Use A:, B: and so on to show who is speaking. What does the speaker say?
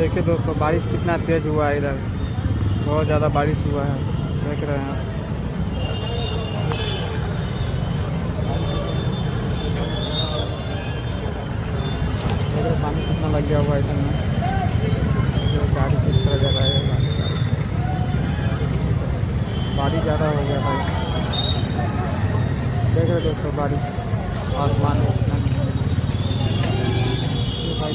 A: देखिए दोस्तों बारिश कितना तेज़ हुआ है इधर, बहुत ज़्यादा बारिश हुआ है, देख रहे हैं। देख रहे पानी कितना लग गया हुआ है इधर में, जो गाड़ी किस तरह जा रहा है। बारिश ज़्यादा हो गया भाई, देख रहे दोस्तों बारिश आसमान में कितना भाई।